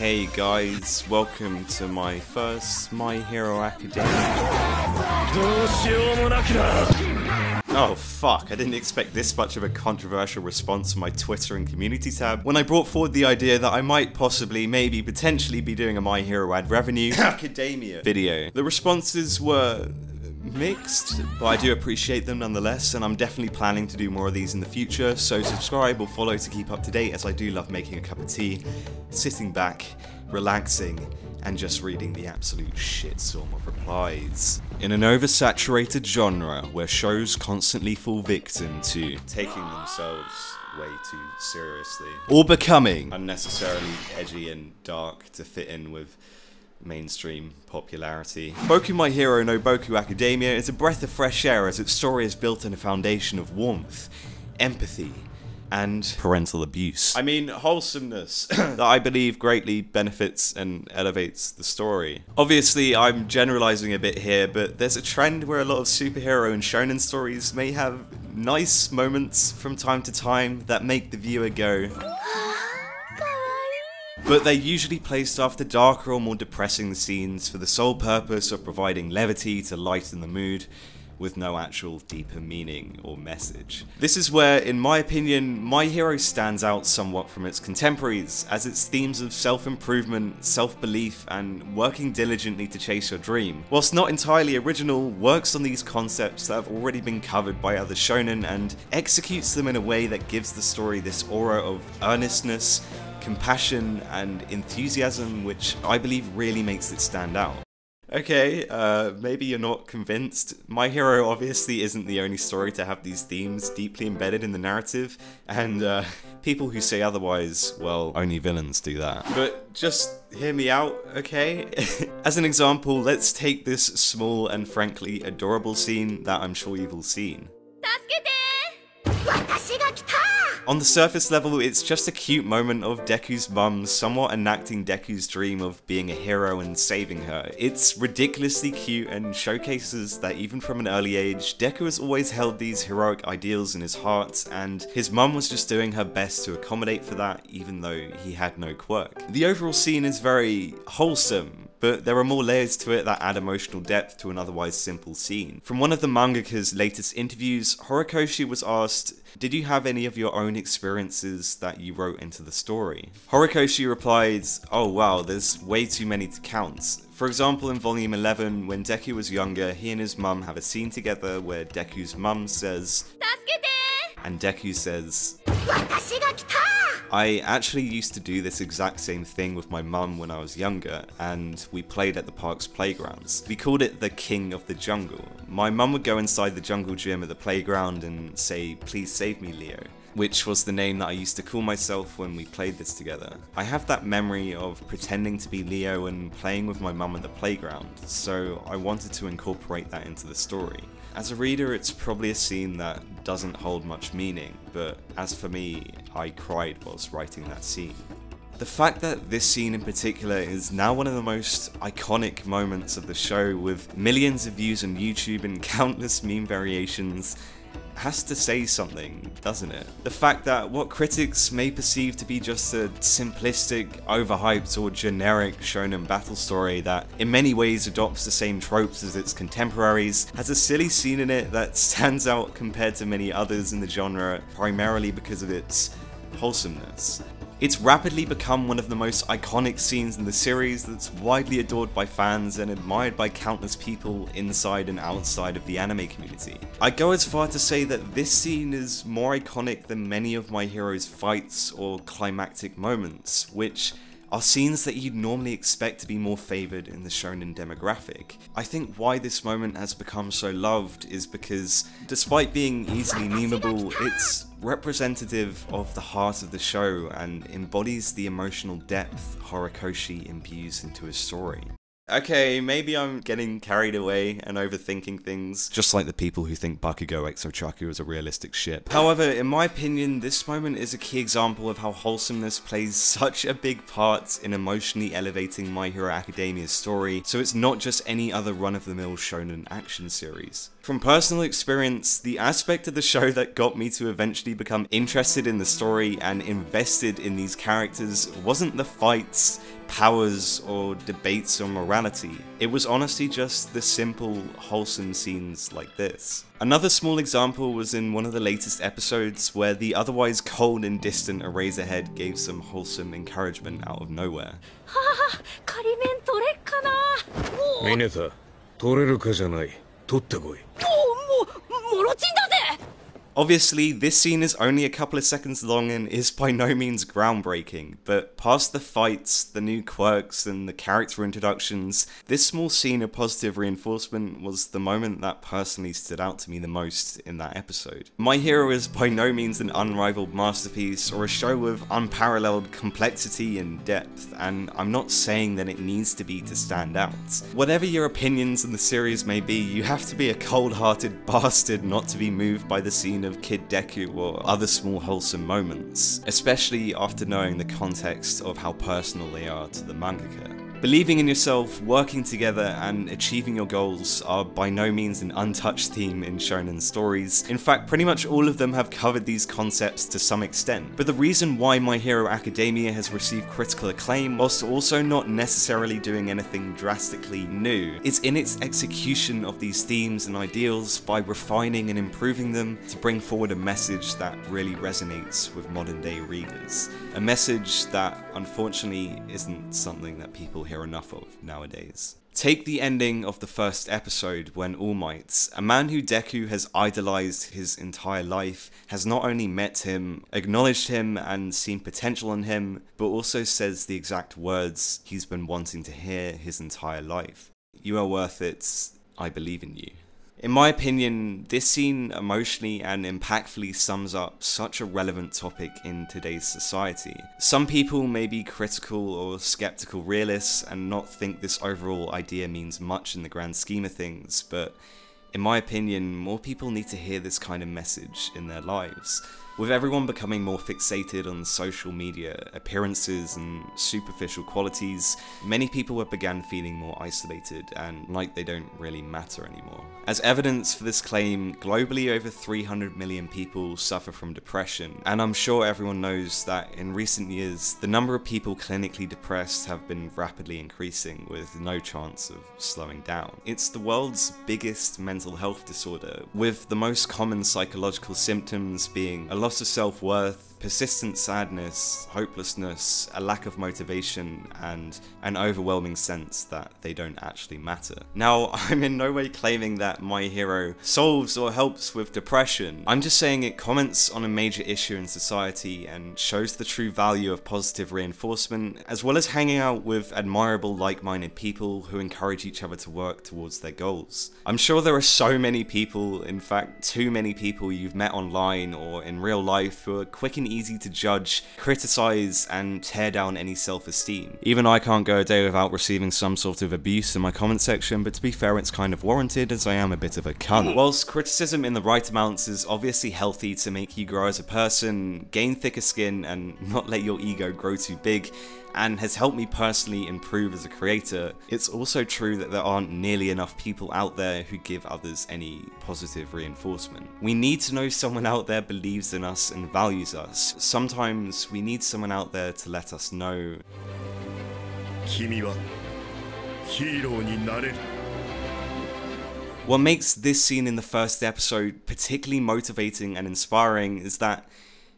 Hey guys, welcome to my first My Hero Academia. Oh fuck, I didn't expect this much of a controversial response on my Twitter and community tab when I brought forward the idea that I might possibly, maybe, potentially be doing a My Hero ad revenue Academia video. The responses were mixed, but I do appreciate them nonetheless, and I'm definitely planning to do more of these in the future, so subscribe or follow to keep up to date, as I do love making a cup of tea, sitting back, relaxing, and just reading the absolute shitstorm of replies. In an oversaturated genre where shows constantly fall victim to taking themselves way too seriously, or becoming unnecessarily edgy and dark to fit in with mainstream popularity, Boku My Hero no Boku Academia is a breath of fresh air, as its story is built on a foundation of warmth, empathy, and parental abuse. I mean, wholesomeness that I believe greatly benefits and elevates the story. Obviously, I'm generalizing a bit here, but there's a trend where a lot of superhero and shonen stories may have nice moments from time to time that make the viewer go, but they're usually placed after darker or more depressing scenes for the sole purpose of providing levity to lighten the mood, with no actual deeper meaning or message. This is where, in my opinion, My Hero stands out somewhat from its contemporaries, as its themes of self-improvement, self-belief, and working diligently to chase your dream, whilst not entirely original, works on these concepts that have already been covered by other shonen and executes them in a way that gives the story this aura of earnestness, compassion, and enthusiasm, which I believe really makes it stand out. Okay, maybe you're not convinced. My Hero obviously isn't the only story to have these themes deeply embedded in the narrative, and people who say otherwise, well, only villains do that. But just hear me out, okay? As an example, let's take this small and frankly adorable scene that I'm sure you've all seen. On the surface level, it's just a cute moment of Deku's mum somewhat enacting Deku's dream of being a hero and saving her. It's ridiculously cute and showcases that even from an early age, Deku has always held these heroic ideals in his heart, and his mum was just doing her best to accommodate for that, even though he had no quirk. The overall scene is very wholesome, but there are more layers to it that add emotional depth to an otherwise simple scene. From one of the mangaka's latest interviews, Horikoshi was asked, "Did you have any of your own experiences that you wrote into the story?" Horikoshi replied, "Oh wow, there's way too many to count. For example, in volume 11, when Deku was younger, he and his mum have a scene together where Deku's mum says, 'Tasukete!' and Deku says, 'Watashi ga kita!' I actually used to do this exact same thing with my mum when I was younger, and we played at the park's playgrounds. We called it the King of the Jungle. My mum would go inside the jungle gym at the playground and say, 'Please save me, Leo,' which was the name that I used to call myself when we played this together. I have that memory of pretending to be Leo and playing with my mum at the playground, so I wanted to incorporate that into the story. As a reader, it's probably a scene that doesn't hold much meaning, but as for me, I cried whilst writing that scene. The fact that this scene in particular is now one of the most iconic moments of the show, with millions of views on YouTube and countless meme variations, has to say something, doesn't it? The fact that what critics may perceive to be just a simplistic, overhyped, or generic shonen battle story that in many ways adopts the same tropes as its contemporaries, has a silly scene in it that stands out compared to many others in the genre, primarily because of its wholesomeness. It's rapidly become one of the most iconic scenes in the series that's widely adored by fans and admired by countless people inside and outside of the anime community. I'd go as far to say that this scene is more iconic than many of My Hero's fights or climactic moments, which are scenes that you'd normally expect to be more favoured in the shonen demographic. I think why this moment has become so loved is because, despite being easily memeable, it's representative of the heart of the show and embodies the emotional depth Horikoshi imbues into his story. Okay, maybe I'm getting carried away and overthinking things, just like the people who think Bakugou x Ochaku is a realistic ship. However, in my opinion, this moment is a key example of how wholesomeness plays such a big part in emotionally elevating My Hero Academia's story, so it's not just any other run-of-the-mill shonen action series. From personal experience, the aspect of the show that got me to eventually become interested in the story and invested in these characters wasn't the fights, powers, or debates on morality. It was honestly just the simple, wholesome scenes like this. Another small example was in one of the latest episodes where the otherwise cold and distant Eraserhead gave some wholesome encouragement out of nowhere. Obviously, this scene is only a couple of seconds long and is by no means groundbreaking, but past the fights, the new quirks, and the character introductions, this small scene of positive reinforcement was the moment that personally stood out to me the most in that episode. My Hero is by no means an unrivaled masterpiece or a show with unparalleled complexity and depth, and I'm not saying that it needs to be to stand out. Whatever your opinions on the series may be, you have to be a cold-hearted bastard not to be moved by the scene of Kid Deku or other small wholesome moments, especially after knowing the context of how personal they are to the mangaka. Believing in yourself, working together, and achieving your goals are by no means an untouched theme in shonen stories. In fact, pretty much all of them have covered these concepts to some extent. But the reason why My Hero Academia has received critical acclaim, whilst also not necessarily doing anything drastically new, is in its execution of these themes and ideals by refining and improving them to bring forward a message that really resonates with modern day readers. A message that unfortunately isn't something that people hear enough of nowadays. Take the ending of the first episode when All Might, a man who Deku has idolized his entire life, has not only met him, acknowledged him and seen potential in him, but also says the exact words he's been wanting to hear his entire life. You are worth it, I believe in you. In my opinion, this scene emotionally and impactfully sums up such a relevant topic in today's society. Some people may be critical or skeptical realists and not think this overall idea means much in the grand scheme of things, but in my opinion, more people need to hear this kind of message in their lives. With everyone becoming more fixated on social media, appearances and superficial qualities, many people have begun feeling more isolated and like they don't really matter anymore. As evidence for this claim, globally over 300 million people suffer from depression, and I'm sure everyone knows that in recent years, the number of people clinically depressed have been rapidly increasing with no chance of slowing down. It's the world's biggest mental health disorder, with the most common psychological symptoms being a loss of self-worth, persistent sadness, hopelessness, a lack of motivation, and an overwhelming sense that they don't actually matter. Now, I'm in no way claiming that My Hero solves or helps with depression. I'm just saying it comments on a major issue in society and shows the true value of positive reinforcement, as well as hanging out with admirable like-minded people who encourage each other to work towards their goals. I'm sure there are so many people, in fact too many people you've met online or in real life who are quick and easy to judge, criticize, and tear down any self-esteem. Even I can't go a day without receiving some sort of abuse in my comment section, but to be fair, it's kind of warranted as I am a bit of a cunt. Whilst criticism in the right amounts is obviously healthy to make you grow as a person, gain thicker skin, and not let your ego grow too big, and has helped me personally improve as a creator, it's also true that there aren't nearly enough people out there who give others any positive reinforcement. We need to know someone out there believes in us and values us. Sometimes we need someone out there to let us know what makes this scene in the first episode particularly motivating and inspiring is that,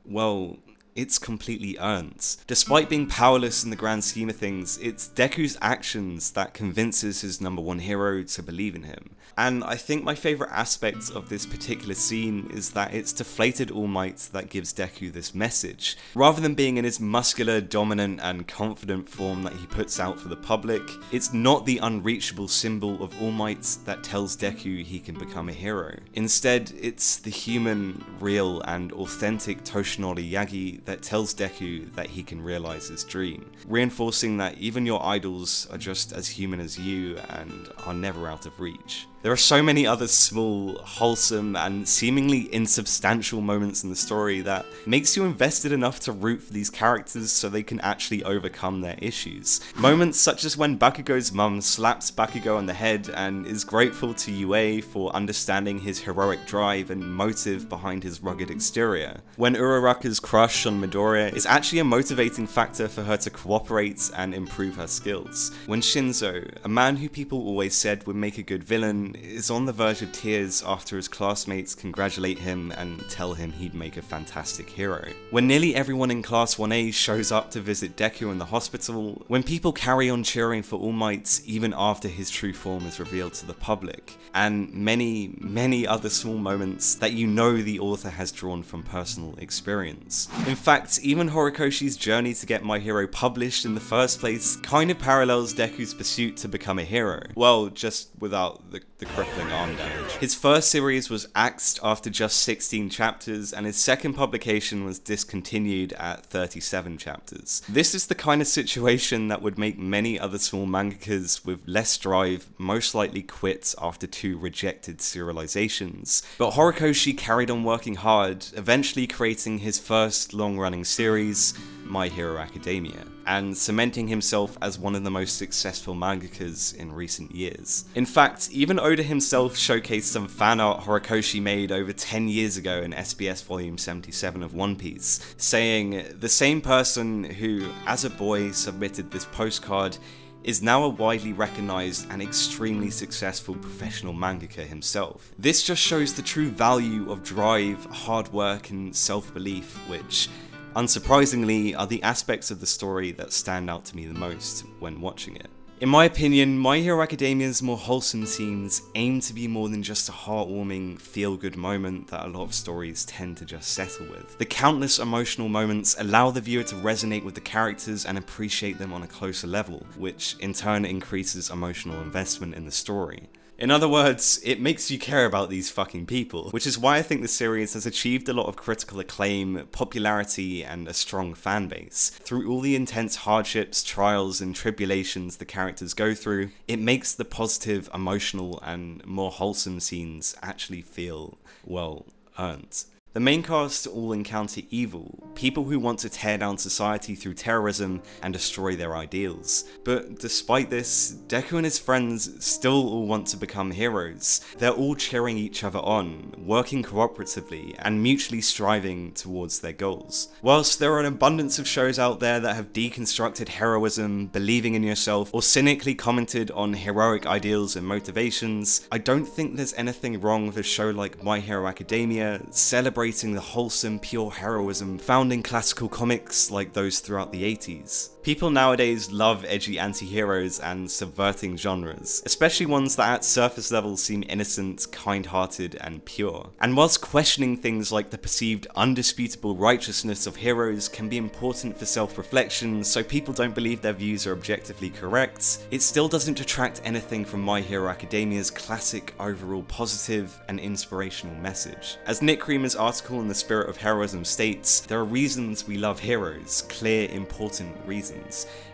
well, it's completely earned. Despite being powerless in the grand scheme of things, it's Deku's actions that convinces his #1 hero to believe in him. And I think my favourite aspect of this particular scene is that it's deflated All Might that gives Deku this message. Rather than being in his muscular, dominant and confident form that he puts out for the public, it's not the unreachable symbol of All Might that tells Deku he can become a hero. Instead, it's the human, real and authentic Toshinori Yagi that tells Deku that he can realise his dream, reinforcing that even your idols are just as human as you and are never out of reach. There are so many other small, wholesome, and seemingly insubstantial moments in the story that makes you invested enough to root for these characters so they can actually overcome their issues. Moments such as when Bakugou's mum slaps Bakugou on the head and is grateful to Yue for understanding his heroic drive and motive behind his rugged exterior. When Uraraka's crush on Midoriya is actually a motivating factor for her to cooperate and improve her skills. When Shinzo, a man who people always said would make a good villain, is on the verge of tears after his classmates congratulate him and tell him he'd make a fantastic hero. When nearly everyone in Class 1A shows up to visit Deku in the hospital, when people carry on cheering for All Might even after his true form is revealed to the public, and many other small moments that you know the author has drawn from personal experience. In fact, even Horikoshi's journey to get My Hero published in the first place kind of parallels Deku's pursuit to become a hero. Well, just without the crippling arm damage. His first series was axed after just 16 chapters, and his second publication was discontinued at 37 chapters. This is the kind of situation that would make many other small mangakas with less drive most likely quit after 2 rejected serializations. But Horikoshi carried on working hard, eventually creating his first long-running series, My Hero Academia, and cementing himself as one of the most successful mangakas in recent years. In fact, even Oda himself showcased some fan art Horikoshi made over 10 years ago in SBS Volume 77 of One Piece, saying, "The same person who, as a boy, submitted this postcard is now a widely recognised and extremely successful professional mangaka himself." This just shows the true value of drive, hard work, and self-belief, which, unsurprisingly, are the aspects of the story that stand out to me the most when watching it. In my opinion, My Hero Academia's more wholesome scenes aim to be more than just a heartwarming, feel-good moment that a lot of stories tend to just settle with. The countless emotional moments allow the viewer to resonate with the characters and appreciate them on a closer level, which in turn increases emotional investment in the story. In other words, it makes you care about these fucking people, which is why I think the series has achieved a lot of critical acclaim, popularity, and a strong fanbase. Through all the intense hardships, trials, and tribulations the characters go through, it makes the positive, emotional, and more wholesome scenes actually feel, well, earned. The main cast all encounter evil, people who want to tear down society through terrorism and destroy their ideals. But despite this, Deku and his friends still all want to become heroes. They're all cheering each other on, working cooperatively, and mutually striving towards their goals. Whilst there are an abundance of shows out there that have deconstructed heroism, believing in yourself, or cynically commented on heroic ideals and motivations, I don't think there's anything wrong with a show like My Hero Academia, celebrating the wholesome, pure heroism found in classical comics like those throughout the 80s. People nowadays love edgy anti-heroes and subverting genres, especially ones that at surface level seem innocent, kind-hearted, and pure. And whilst questioning things like the perceived undisputable righteousness of heroes can be important for self-reflection so people don't believe their views are objectively correct, it still doesn't detract anything from My Hero Academia's classic, overall positive and inspirational message. As Nick Creamer's article in The Spirit of Heroism states, there are reasons we love heroes, clear, important reasons.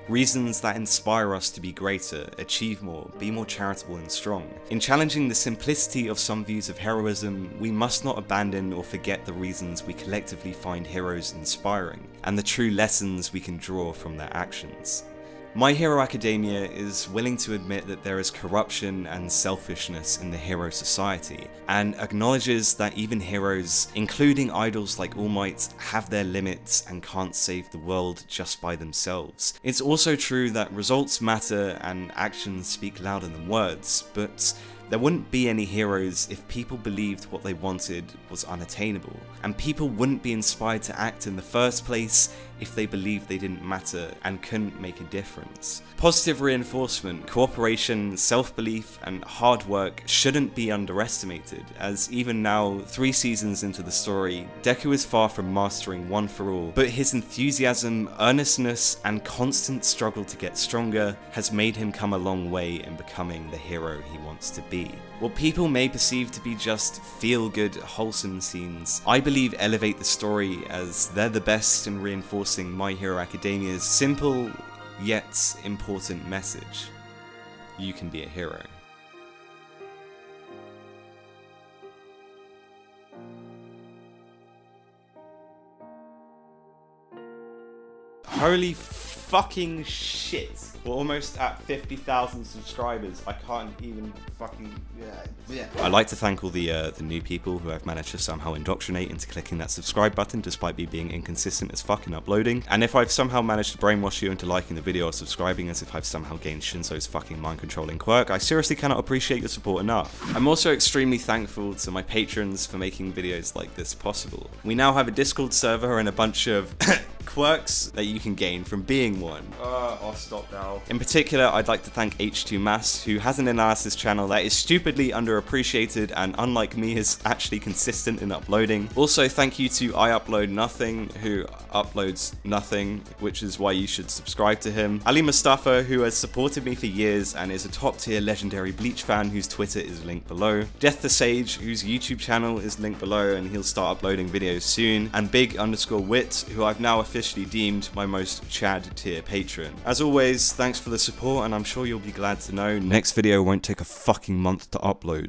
Reasons that inspire us to be greater, achieve more, be more charitable and strong. In challenging the simplicity of some views of heroism, we must not abandon or forget the reasons we collectively find heroes inspiring, and the true lessons we can draw from their actions. My Hero Academia is willing to admit that there is corruption and selfishness in the hero society, and acknowledges that even heroes, including idols like All Might, have their limits and can't save the world just by themselves. It's also true that results matter and actions speak louder than words, but there wouldn't be any heroes if people believed what they wanted was unattainable, and people wouldn't be inspired to act in the first place if they believed they didn't matter and couldn't make a difference. Positive reinforcement, cooperation, self-belief, and hard work shouldn't be underestimated, as even now, 3 seasons into the story, Deku is far from mastering One for All, but his enthusiasm, earnestness, and constant struggle to get stronger has made him come a long way in becoming the hero he wants to be. What people may perceive to be just feel-good, wholesome scenes, I believe elevate the story as they're the best in reinforcing My Hero Academia's simple, yet important message. You can be a hero. Holy fucking shit. We're almost at 50,000 subscribers. I can't even fucking... yeah. I'd like to thank all the new people who I've managed to somehow indoctrinate into clicking that subscribe button despite me being inconsistent as fuck in uploading. And if I've somehow managed to brainwash you into liking the video or subscribing as if I've somehow gained Shinso's fucking mind-controlling quirk, I seriously cannot appreciate your support enough. I'm also extremely thankful to my patrons for making videos like this possible. We now have a Discord server and a bunch of quirks that you can gain from being one. I'll stop now. In particular, I'd like to thank H2Mass, who has an analysis channel that is stupidly underappreciated and unlike me is actually consistent in uploading. Also, thank you to I Upload Nothing, who uploads nothing, which is why you should subscribe to him. Ali Mustafa, who has supported me for years and is a top tier legendary Bleach fan whose Twitter is linked below. Death the Sage, whose YouTube channel is linked below and he'll start uploading videos soon. And Big_Wit, who I've now officially deemed my most Chad tier patron. As always, thanks for the support, and I'm sure you'll be glad to know next video won't take a fucking month to upload.